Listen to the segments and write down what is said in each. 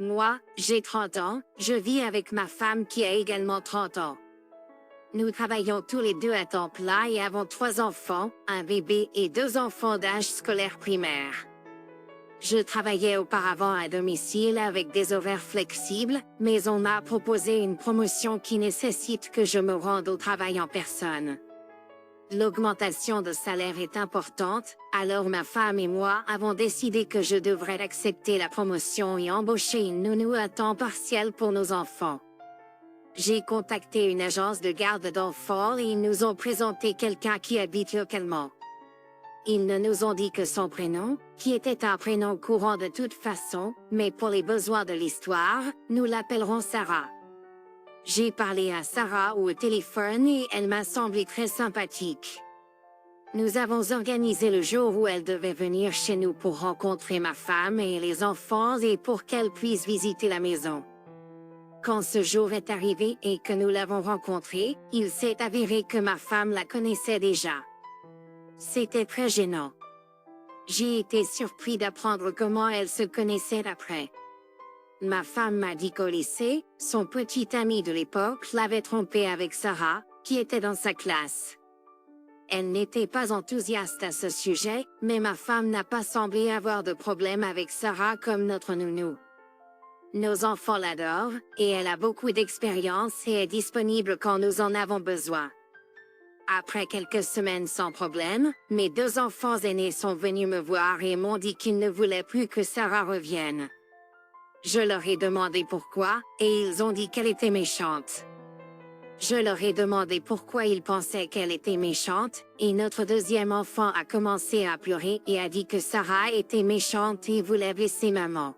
Moi, j'ai 30 ans, je vis avec ma femme qui a également 30 ans. Nous travaillons tous les deux à temps plein et avons 3 enfants, un bébé et 2 enfants d'âge scolaire primaire. Je travaillais auparavant à domicile avec des horaires flexibles, mais on m'a proposé une promotion qui nécessite que je me rende au travail en personne. L'augmentation de salaire est importante, alors ma femme et moi avons décidé que je devrais accepter la promotion et embaucher une nounou à temps partiel pour nos enfants. J'ai contacté une agence de garde d'enfants et ils nous ont présenté quelqu'un qui habite localement. Ils ne nous ont dit que son prénom, qui était un prénom courant de toute façon, mais pour les besoins de l'histoire, nous l'appellerons Sarah. J'ai parlé à Sarah au téléphone et elle m'a semblé très sympathique. Nous avons organisé le jour où elle devait venir chez nous pour rencontrer ma femme et les enfants et pour qu'elle puisse visiter la maison. Quand ce jour est arrivé et que nous l'avons rencontrée, il s'est avéré que ma femme la connaissait déjà. C'était très gênant. J'ai été surpris d'apprendre comment elle se connaissait après. Ma femme m'a dit qu'au lycée, son petit ami de l'époque l'avait trompée avec Sarah, qui était dans sa classe. Elle n'était pas enthousiaste à ce sujet, mais ma femme n'a pas semblé avoir de problème avec Sarah comme notre nounou. Nos enfants l'adorent, et elle a beaucoup d'expérience et est disponible quand nous en avons besoin. Après quelques semaines sans problème, mes 2 enfants aînés sont venus me voir et m'ont dit qu'ils ne voulaient plus que Sarah revienne. Je leur ai demandé pourquoi, et ils ont dit qu'elle était méchante. Je leur ai demandé pourquoi ils pensaient qu'elle était méchante, et notre 2e enfant a commencé à pleurer et a dit que Sarah était méchante et voulait blesser maman.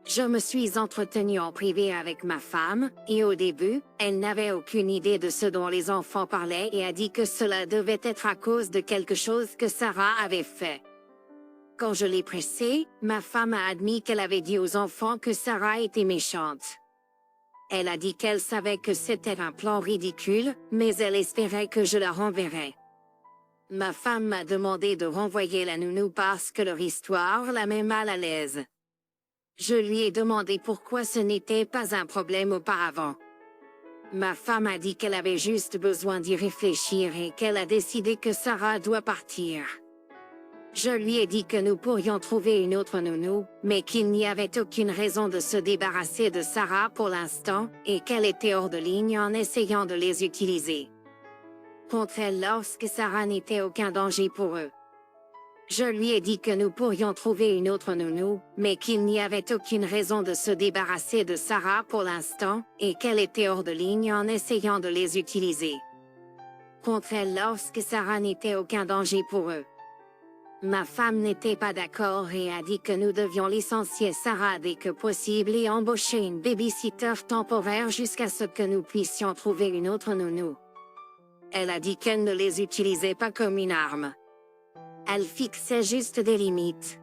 Je me suis entretenue en privé avec ma femme, et au début, elle n'avait aucune idée de ce dont les enfants parlaient et a dit que cela devait être à cause de quelque chose que Sarah avait fait. Quand je l'ai pressée, ma femme a admis qu'elle avait dit aux enfants que Sarah était méchante. Elle a dit qu'elle savait que c'était un plan ridicule, mais elle espérait que je la renverrais. Ma femme m'a demandé de renvoyer la nounou parce que leur histoire la met mal à l'aise. Je lui ai demandé pourquoi ce n'était pas un problème auparavant. Ma femme a dit qu'elle avait juste besoin d'y réfléchir et qu'elle a décidé que Sarah doit partir. Je lui ai dit que nous pourrions trouver une autre nounou, mais qu'il n'y avait aucune raison de se débarrasser de Sarah pour l'instant, et qu'elle était hors de ligne en essayant de les utiliser contre elle lorsque Sarah n'était aucun danger pour eux. Je lui ai dit que nous pourrions trouver une autre nounou, mais qu'il n'y avait aucune raison de se débarrasser de Sarah pour l'instant, et qu'elle était hors de ligne en essayant de les utiliser contre elle lorsque Sarah n'était aucun danger pour eux. Ma femme n'était pas d'accord et a dit que nous devions licencier Sarah dès que possible et embaucher une babysitter temporaire jusqu'à ce que nous puissions trouver une autre nounou. Elle a dit qu'elle ne les utilisait pas comme une arme. Elle fixait juste des limites.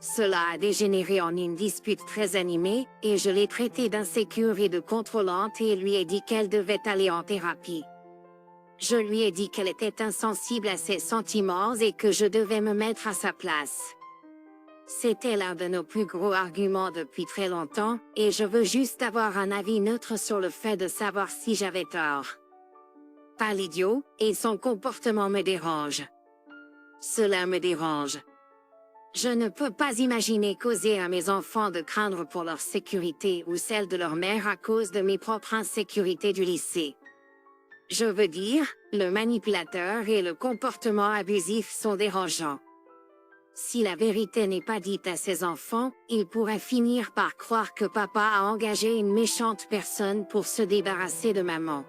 Cela a dégénéré en une dispute très animée, et je l'ai traitée d'insécure et de contrôlante et lui ai dit qu'elle devait aller en thérapie. Je lui ai dit qu'elle était insensible à ses sentiments et que je devais me mettre à sa place. C'était l'un de nos plus gros arguments depuis très longtemps, et je veux juste avoir un avis neutre sur le fait de savoir si j'avais tort. Pas l'idiot, et son comportement me dérange. Cela me dérange. Je ne peux pas imaginer causer à mes enfants de craindre pour leur sécurité ou celle de leur mère à cause de mes propres insécurités du lycée. Je veux dire, le manipulateur et le comportement abusif sont dérangeants. Si la vérité n'est pas dite à ses enfants, ils pourraient finir par croire que papa a engagé une méchante personne pour se débarrasser de maman.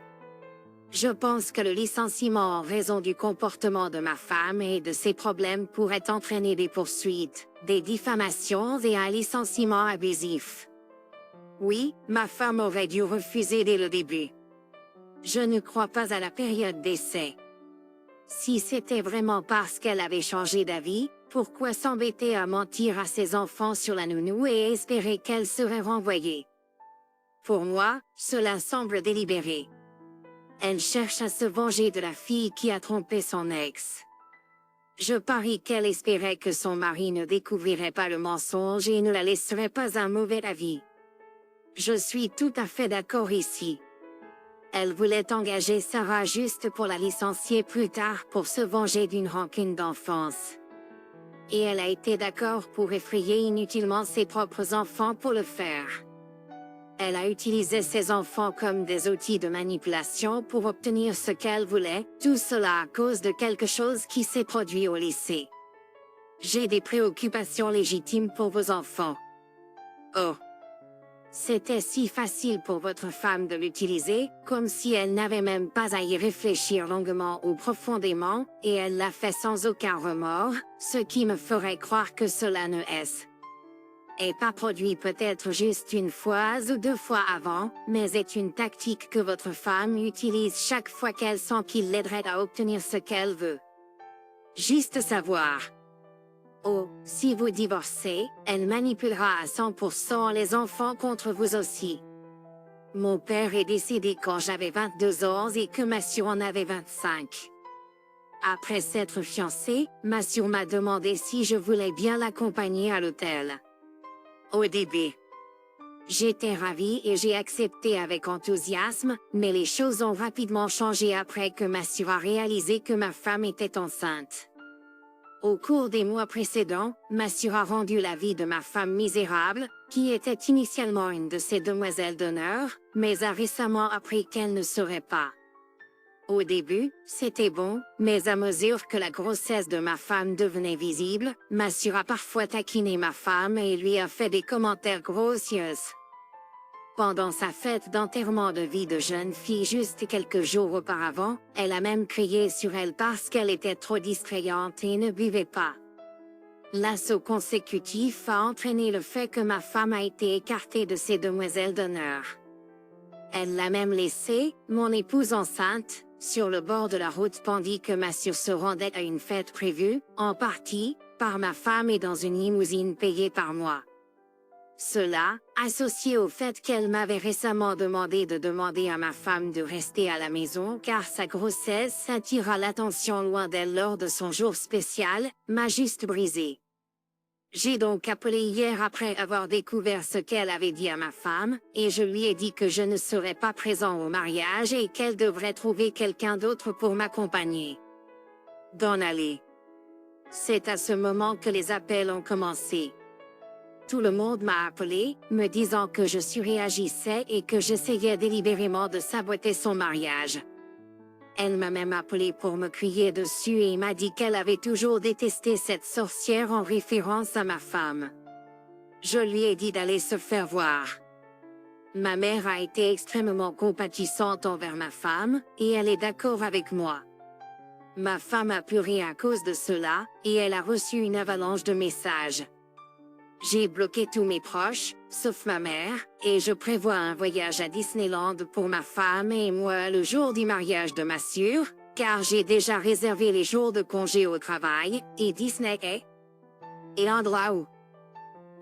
Je pense que le licenciement en raison du comportement de ma femme et de ses problèmes pourrait entraîner des poursuites, des diffamations et un licenciement abusif. Oui, ma femme aurait dû refuser dès le début. Je ne crois pas à la période d'essai. Si c'était vraiment parce qu'elle avait changé d'avis, pourquoi s'embêter à mentir à ses enfants sur la nounou et espérer qu'elle serait renvoyée? Pour moi, cela semble délibéré. Elle cherche à se venger de la fille qui a trompé son ex. Je parie qu'elle espérait que son mari ne découvrirait pas le mensonge et ne la laisserait pas un mauvais avis. Je suis tout à fait d'accord ici. Elle voulait engager Sarah juste pour la licencier plus tard pour se venger d'une rancune d'enfance. Et elle a été d'accord pour effrayer inutilement ses propres enfants pour le faire. Elle a utilisé ses enfants comme des outils de manipulation pour obtenir ce qu'elle voulait, tout cela à cause de quelque chose qui s'est produit au lycée. J'ai des préoccupations légitimes pour vos enfants. Oh. C'était si facile pour votre femme de l'utiliser, comme si elle n'avait même pas à y réfléchir longuement ou profondément, et elle l'a fait sans aucun remords, ce qui me ferait croire que cela ne est pas produit peut-être juste une fois ou deux fois avant, mais est une tactique que votre femme utilise chaque fois qu'elle sent qu'il l'aiderait à obtenir ce qu'elle veut. Juste savoir. Oh, si vous divorcez, elle manipulera à 100% les enfants contre vous aussi. Mon père est décédé quand j'avais 22 ans et que ma sœur en avait 25. Après s'être fiancée, ma sœur m'a demandé si je voulais bien l'accompagner à l'hôtel. Au début, j'étais ravie et j'ai accepté avec enthousiasme, mais les choses ont rapidement changé après que ma sœur a réalisé que ma femme était enceinte. Au cours des mois précédents, ma sœur a rendu la vie de ma femme misérable, qui était initialement une de ses demoiselles d'honneur, mais a récemment appris qu'elle ne serait pas. Au début, c'était bon, mais à mesure que la grossesse de ma femme devenait visible, ma sœur a parfois taquiné ma femme et lui a fait des commentaires grossiers. Pendant sa fête d'enterrement de vie de jeune fille juste quelques jours auparavant, elle a même crié sur elle parce qu'elle était trop distrayante et ne buvait pas. L'assaut consécutif a entraîné le fait que ma femme a été écartée de ses demoiselles d'honneur. Elle l'a même laissée, mon épouse enceinte, sur le bord de la route tandis que ma sœur se rendait à une fête prévue, en partie, par ma femme et dans une limousine payée par moi. Cela, associé au fait qu'elle m'avait récemment demandé de demander à ma femme de rester à la maison car sa grossesse attira l'attention loin d'elle lors de son jour spécial, m'a juste brisé. J'ai donc appelé hier après avoir découvert ce qu'elle avait dit à ma femme, et je lui ai dit que je ne serais pas présent au mariage et qu'elle devrait trouver quelqu'un d'autre pour m'accompagner. D'en aller. C'est à ce moment que les appels ont commencé. Tout le monde m'a appelé, me disant que je surréagissais et que j'essayais délibérément de saboter son mariage. Elle m'a même appelé pour me crier dessus et m'a dit qu'elle avait toujours détesté cette sorcière en référence à ma femme. Je lui ai dit d'aller se faire voir. Ma mère a été extrêmement compatissante envers ma femme, et elle est d'accord avec moi. Ma femme a pleuré à cause de cela, et elle a reçu une avalanche de messages. J'ai bloqué tous mes proches, sauf ma mère, et je prévois un voyage à Disneyland pour ma femme et moi le jour du mariage de ma sœur, car j'ai déjà réservé les jours de congé au travail, et Disney est l'endroit où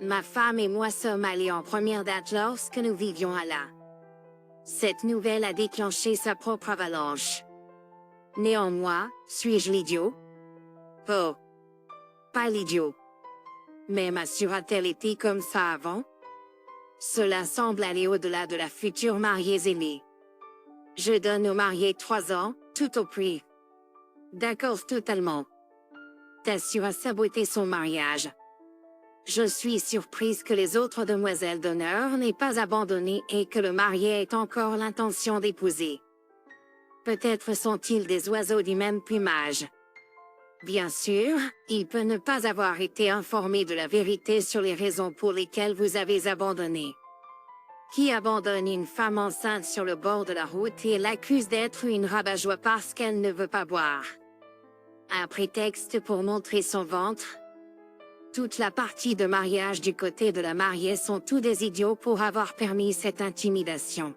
ma femme et moi sommes allés en première date lorsque nous vivions à là. Cette nouvelle a déclenché sa propre avalanche. Néanmoins, suis-je l'idiot? Oh! Pas l'idiot. Mais ma sœur a-t-elle été comme ça avant? Cela semble aller au-delà de la future mariée aimée. Je donne aux mariés 3 ans, tout au prix. D'accord totalement. Ta sœur a saboté son mariage. Je suis surprise que les autres demoiselles d'honneur n'aient pas abandonné et que le marié ait encore l'intention d'épouser. Peut-être sont-ils des oiseaux du même plumage. Bien sûr, il peut ne pas avoir été informé de la vérité sur les raisons pour lesquelles vous avez abandonné. Qui abandonne une femme enceinte sur le bord de la route et l'accuse d'être une rabat-joie parce qu'elle ne veut pas boire? Un prétexte pour montrer son ventre? Toute la partie de mariage du côté de la mariée sont tous des idiots pour avoir permis cette intimidation.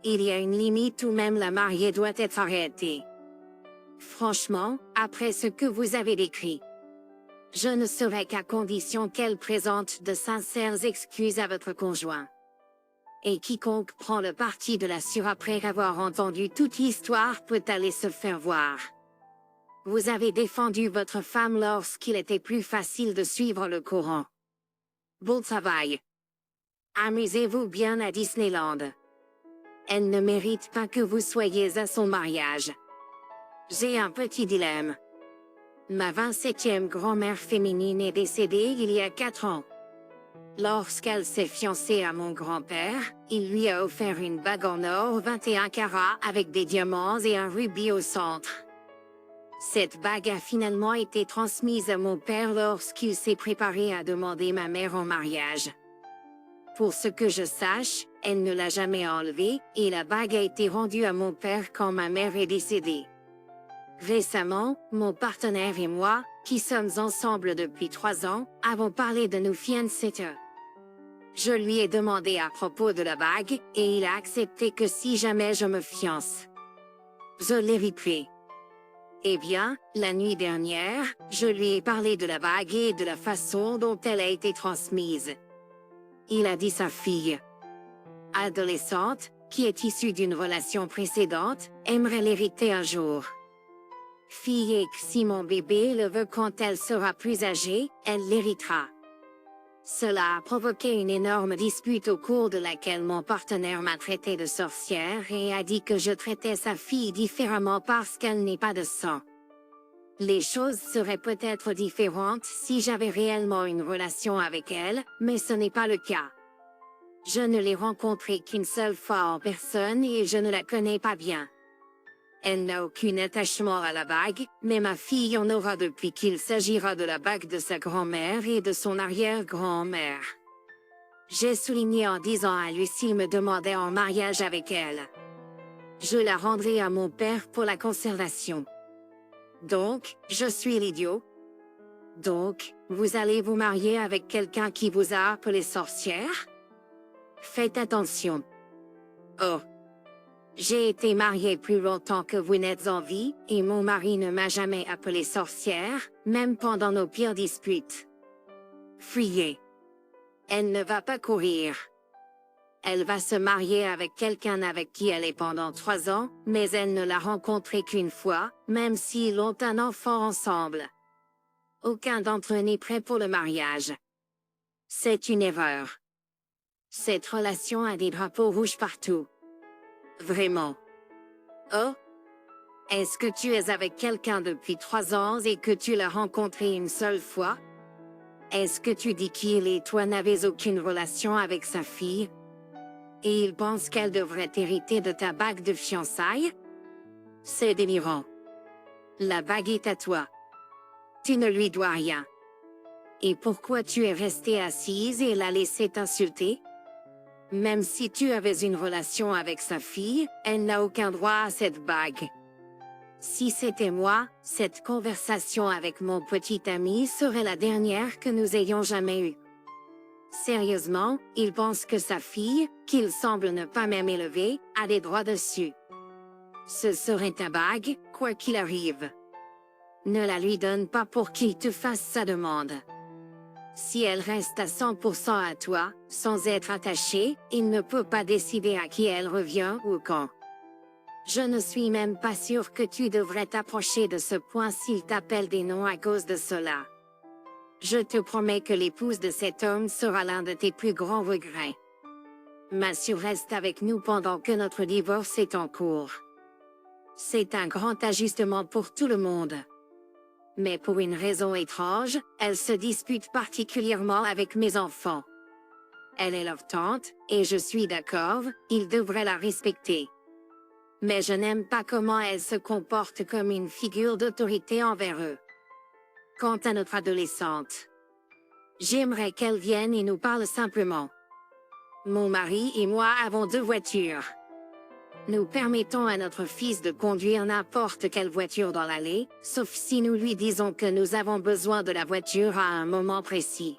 Il y a une limite où même la mariée doit être arrêtée. Franchement, après ce que vous avez décrit, je ne saurais qu'à condition qu'elle présente de sincères excuses à votre conjoint. Et quiconque prend le parti de la sœur après avoir entendu toute l'histoire peut aller se faire voir. vous avez défendu votre femme lorsqu'il était plus facile de suivre le courant. Bon travail. Amusez-vous bien à Disneyland. Elle ne mérite pas que vous soyez à son mariage. J'ai un petit dilemme. Ma 27e grand-mère féminine est décédée il y a 4 ans. Lorsqu'elle s'est fiancée à mon grand-père, il lui a offert une bague en or 21 carats avec des diamants et un rubis au centre. Cette bague a finalement été transmise à mon père lorsqu'il s'est préparé à demander ma mère en mariage. Pour ce que je sache, elle ne l'a jamais enlevée et la bague a été rendue à mon père quand ma mère est décédée. Récemment, mon partenaire et moi, qui sommes ensemble depuis 3 ans, avons parlé de nos fiancêtres. Je lui ai demandé à propos de la bague et il a accepté que si jamais je me fiance, je l'hériterai. Eh bien, la nuit dernière, je lui ai parlé de la bague et de la façon dont elle a été transmise. Il a dit sa fille, adolescente, qui est issue d'une relation précédente, aimerait l'hériter un jour. Fille et que si mon bébé le veut quand elle sera plus âgée, elle l'héritera. Cela a provoqué une énorme dispute au cours de laquelle mon partenaire m'a traité de sorcière et a dit que je traitais sa fille différemment parce qu'elle n'est pas de sang. Les choses seraient peut-être différentes si j'avais réellement une relation avec elle, mais ce n'est pas le cas. Je ne l'ai rencontrée qu'une seule fois en personne et je ne la connais pas bien. Elle n'a aucun attachement à la bague, mais ma fille en aura depuis qu'il s'agira de la bague de sa grand-mère et de son arrière-grand-mère. J'ai souligné en disant à lui s'il me demandait en mariage avec elle. Je la rendrai à mon père pour la conservation. Donc, je suis l'idiot. Donc, vous allez vous marier avec quelqu'un qui vous a appelé sorcière? Faites attention. Oh. J'ai été mariée plus longtemps que vous n'êtes en vie, et mon mari ne m'a jamais appelée sorcière, même pendant nos pires disputes. Fuyez. Elle ne va pas courir. Elle va se marier avec quelqu'un avec qui elle est pendant 3 ans, mais elle ne l'a rencontré qu'une fois, même s'ils ont un enfant ensemble. Aucun d'entre eux n'est prêt pour le mariage. C'est une erreur. Cette relation a des drapeaux rouges partout. Vraiment. Oh? Est-ce que tu es avec quelqu'un depuis 3 ans et que tu l'as rencontré une seule fois? Est-ce que tu dis qu'il et toi n'avez aucune relation avec sa fille? Et il pense qu'elle devrait hériter de ta bague de fiançailles? C'est délirant. La bague est à toi. Tu ne lui dois rien. Et pourquoi tu es restée assise et l'as laissée t'insulter? Même si tu avais une relation avec sa fille, elle n'a aucun droit à cette bague. Si c'était moi, cette conversation avec mon petit ami serait la dernière que nous ayons jamais eue. Sérieusement, il pense que sa fille, qu'il semble ne pas même élever, a des droits dessus. Ce serait ta bague, quoi qu'il arrive. Ne la lui donne pas pour qu'il te fasse sa demande. Si elle reste à 100% à toi, sans être attachée, il ne peut pas décider à qui elle revient ou quand. Je ne suis même pas sûre que tu devrais t'approcher de ce point s'il t'appelle des noms à cause de cela. Je te promets que l'épouse de cet homme sera l'un de tes plus grands regrets. Mathieu reste avec nous pendant que notre divorce est en cours. C'est un grand ajustement pour tout le monde. Mais pour une raison étrange, elle se dispute particulièrement avec mes enfants. Elle est leur tante, et je suis d'accord, ils devraient la respecter. Mais je n'aime pas comment elle se comporte comme une figure d'autorité envers eux. Quant à notre adolescente, j'aimerais qu'elle vienne et nous parle simplement. Mon mari et moi avons 2 voitures. Nous permettons à notre fils de conduire n'importe quelle voiture dans l'allée, sauf si nous lui disons que nous avons besoin de la voiture à un moment précis.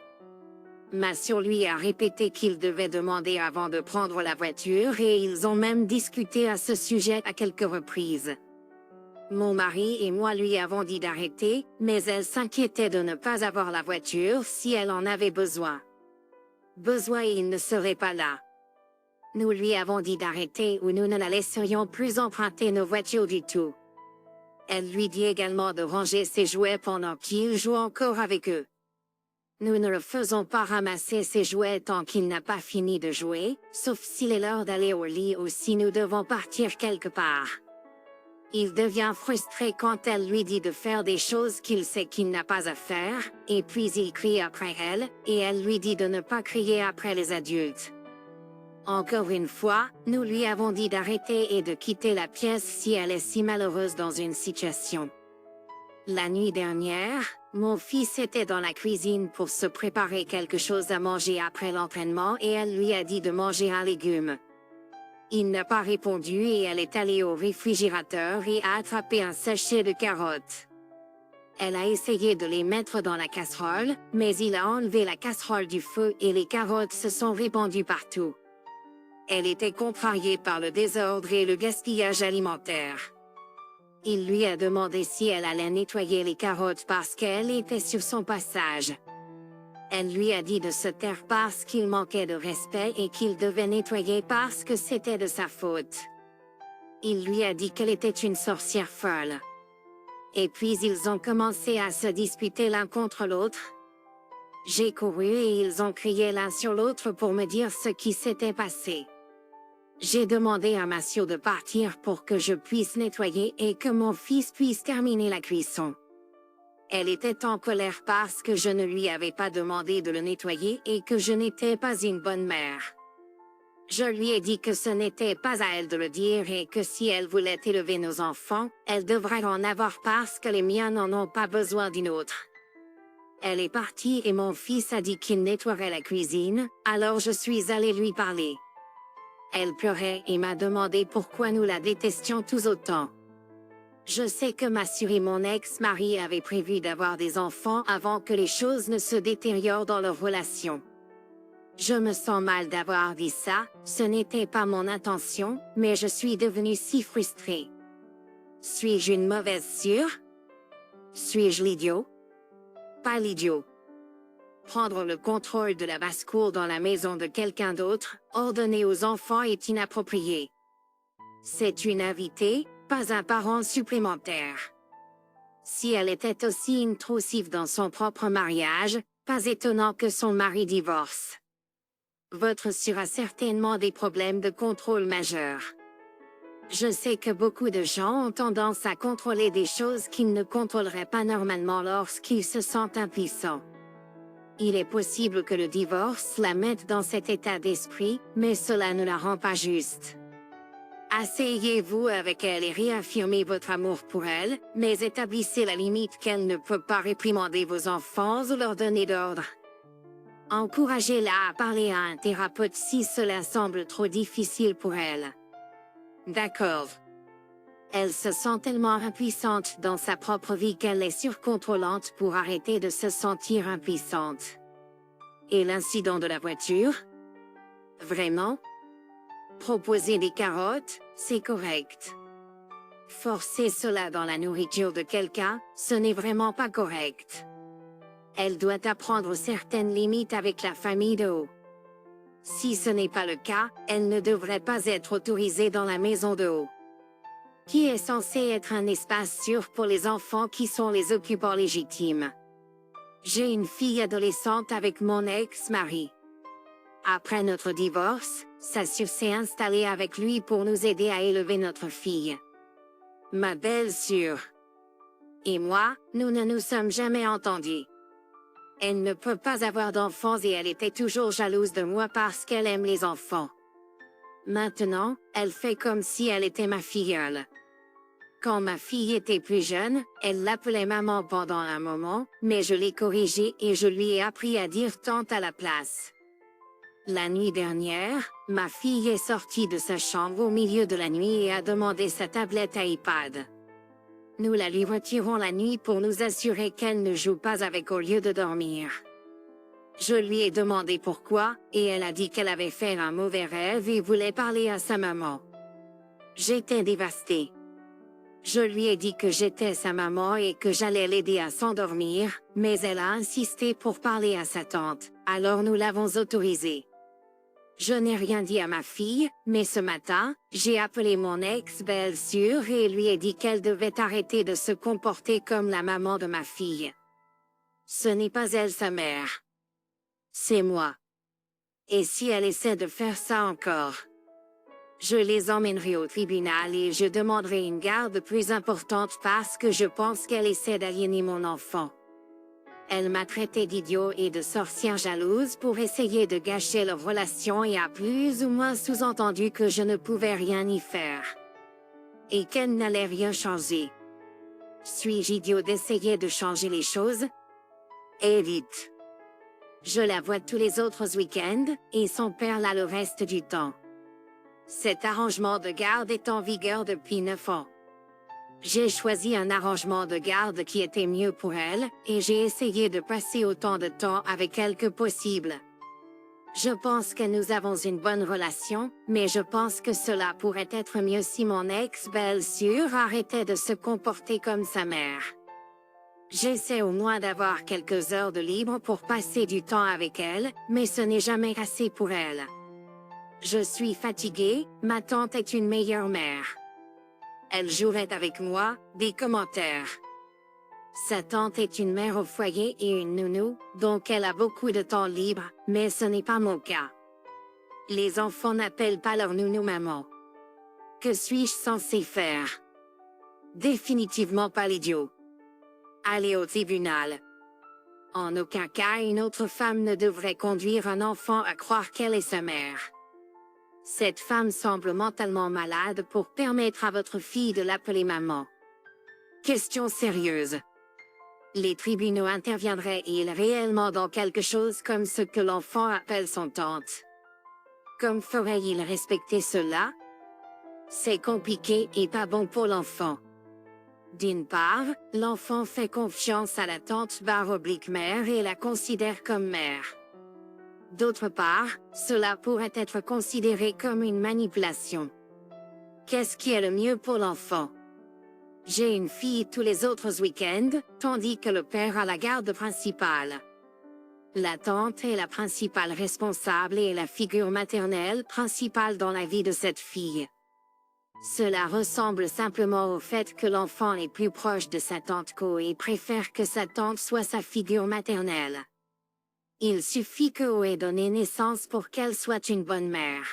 Mathieu lui a répété qu'il devait demander avant de prendre la voiture et ils ont même discuté à ce sujet à quelques reprises. Mon mari et moi lui avons dit d'arrêter, mais elle s'inquiétait de ne pas avoir la voiture si elle en avait besoin. Il ne serait pas là. Nous lui avons dit d'arrêter ou nous ne la laisserions plus emprunter nos voitures du tout. Elle lui dit également de ranger ses jouets pendant qu'il joue encore avec eux. Nous ne le faisons pas ramasser ses jouets tant qu'il n'a pas fini de jouer, sauf s'il est l'heure d'aller au lit ou si nous devons partir quelque part. Il devient frustré quand elle lui dit de faire des choses qu'il sait qu'il n'a pas à faire, et puis il crie après elle, et elle lui dit de ne pas crier après les adultes. Encore une fois, nous lui avons dit d'arrêter et de quitter la pièce si elle est si malheureuse dans une situation. La nuit dernière, mon fils était dans la cuisine pour se préparer quelque chose à manger après l'entraînement et elle lui a dit de manger un légume. Il n'a pas répondu et elle est allée au réfrigérateur et a attrapé un sachet de carottes. Elle a essayé de les mettre dans la casserole, mais il a enlevé la casserole du feu et les carottes se sont répandues partout. Elle était contrariée par le désordre et le gaspillage alimentaire. Il lui a demandé si elle allait nettoyer les carottes parce qu'elle était sur son passage. Elle lui a dit de se taire parce qu'il manquait de respect et qu'il devait nettoyer parce que c'était de sa faute. Il lui a dit qu'elle était une sorcière folle. Et puis ils ont commencé à se disputer l'un contre l'autre. J'ai couru et ils ont crié l'un sur l'autre pour me dire ce qui s'était passé. J'ai demandé à Mathieu de partir pour que je puisse nettoyer et que mon fils puisse terminer la cuisson. Elle était en colère parce que je ne lui avais pas demandé de le nettoyer et que je n'étais pas une bonne mère. Je lui ai dit que ce n'était pas à elle de le dire et que si elle voulait élever nos enfants, elle devrait en avoir parce que les miens n'en ont pas besoin d'une autre. Elle est partie et mon fils a dit qu'il nettoierait la cuisine, alors je suis allée lui parler. Elle pleurait et m'a demandé pourquoi nous la détestions tous autant. Je sais que Mathieu et mon ex-mari avaient prévu d'avoir des enfants avant que les choses ne se détériorent dans leur relation. Je me sens mal d'avoir dit ça, ce n'était pas mon intention, mais je suis devenue si frustrée. Suis-je une mauvaise sœur? Suis-je l'idiot? Pas l'idiot. Prendre le contrôle de la basse-cour dans la maison de quelqu'un d'autre, ordonner aux enfants est inapproprié. C'est une invitée, pas un parent supplémentaire. Si elle était aussi intrusive dans son propre mariage, pas étonnant que son mari divorce. Votre sœur a certainement des problèmes de contrôle majeurs. Je sais que beaucoup de gens ont tendance à contrôler des choses qu'ils ne contrôleraient pas normalement lorsqu'ils se sentent impuissants. Il est possible que le divorce la mette dans cet état d'esprit, mais cela ne la rend pas juste. Asseyez-vous avec elle et réaffirmez votre amour pour elle, mais établissez la limite qu'elle ne peut pas réprimander vos enfants ou leur donner d'ordre. Encouragez-la à parler à un thérapeute si cela semble trop difficile pour elle. D'accord. Elle se sent tellement impuissante dans sa propre vie qu'elle est surcontrôlante pour arrêter de se sentir impuissante. Et l'incident de la voiture? Vraiment? Proposer des carottes, c'est correct. Forcer cela dans la nourriture de quelqu'un, ce n'est vraiment pas correct. Elle doit apprendre certaines limites avec la famille de haut. Si ce n'est pas le cas, elle ne devrait pas être autorisée dans la maison de haut. Qui est censé être un espace sûr pour les enfants qui sont les occupants légitimes. J'ai une fille adolescente avec mon ex-mari. Après notre divorce, sa sœur s'est installée avec lui pour nous aider à élever notre fille. Ma belle-sœur et moi, nous ne nous sommes jamais entendus. Elle ne peut pas avoir d'enfants et elle était toujours jalouse de moi parce qu'elle aime les enfants. Maintenant, elle fait comme si elle était ma filleule. Quand ma fille était plus jeune, elle l'appelait maman pendant un moment, mais je l'ai corrigée et je lui ai appris à dire tante à la place. La nuit dernière, ma fille est sortie de sa chambre au milieu de la nuit et a demandé sa tablette à iPad. Nous la lui retirons la nuit pour nous assurer qu'elle ne joue pas avec au lieu de dormir. Je lui ai demandé pourquoi, et elle a dit qu'elle avait fait un mauvais rêve et voulait parler à sa maman. J'étais dévastée. Je lui ai dit que j'étais sa maman et que j'allais l'aider à s'endormir, mais elle a insisté pour parler à sa tante, alors nous l'avons autorisée. Je n'ai rien dit à ma fille, mais ce matin, j'ai appelé mon ex-belle-sœur et lui ai dit qu'elle devait arrêter de se comporter comme la maman de ma fille. Ce n'est pas elle sa mère. C'est moi. Et si elle essaie de faire ça encore, je les emmènerai au tribunal et je demanderai une garde plus importante parce que je pense qu'elle essaie d'aliéner mon enfant. Elle m'a traité d'idiot et de sorcière jalouse pour essayer de gâcher leur relation et a plus ou moins sous-entendu que je ne pouvais rien y faire. Et qu'elle n'allait rien changer. Suis-je idiot d'essayer de changer les choses? Et vite. Je la vois tous les autres week-ends, et son père là le reste du temps. Cet arrangement de garde est en vigueur depuis 9 ans. J'ai choisi un arrangement de garde qui était mieux pour elle, et j'ai essayé de passer autant de temps avec elle que possible. Je pense que nous avons une bonne relation, mais je pense que cela pourrait être mieux si mon ex-belle-sœur arrêtait de se comporter comme sa mère. J'essaie au moins d'avoir quelques heures de libre pour passer du temps avec elle, mais ce n'est jamais assez pour elle. Je suis fatiguée, ma tante est une meilleure mère. Elle jouerait avec moi, des commentaires. Sa tante est une mère au foyer et une nounou, donc elle a beaucoup de temps libre, mais ce n'est pas mon cas. Les enfants n'appellent pas leur nounou maman. Que suis-je censé faire? Définitivement pas l'idiot. Aller au tribunal. En aucun cas une autre femme ne devrait conduire un enfant à croire qu'elle est sa mère. Cette femme semble mentalement malade pour permettre à votre fille de l'appeler maman. Question sérieuse. Les tribunaux interviendraient-ils réellement dans quelque chose comme ce que l'enfant appelle son tante? Comme ferait-il respecter cela? C'est compliqué et pas bon pour l'enfant. D'une part, l'enfant fait confiance à la tante/mère et la considère comme mère. D'autre part, cela pourrait être considéré comme une manipulation. Qu'est-ce qui est le mieux pour l'enfant? J'ai une fille tous les autres week-ends, tandis que le père a la garde principale. La tante est la principale responsable et la figure maternelle principale dans la vie de cette fille. Cela ressemble simplement au fait que l'enfant est plus proche de sa tante et préfère que sa tante soit sa figure maternelle. Il suffit que ait donné naissance pour qu'elle soit une bonne mère.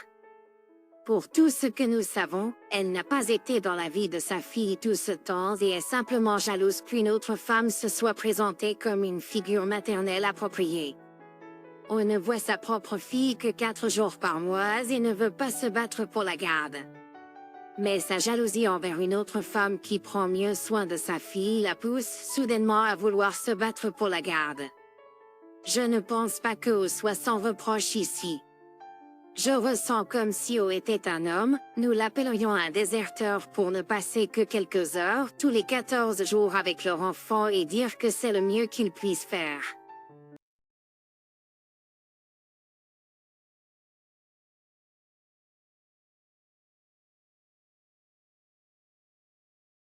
Pour tout ce que nous savons, elle n'a pas été dans la vie de sa fille tout ce temps et est simplement jalouse qu'une autre femme se soit présentée comme une figure maternelle appropriée. On ne voit sa propre fille que 4 jours par mois et ne veut pas se battre pour la garde. Mais sa jalousie envers une autre femme qui prend mieux soin de sa fille la pousse soudainement à vouloir se battre pour la garde. Je ne pense pas qu'O soit sans reproche ici. Je ressens comme si O était un homme, nous l'appellerions un déserteur pour ne passer que quelques heures tous les 14 jours avec leur enfant et dire que c'est le mieux qu'il puisse faire.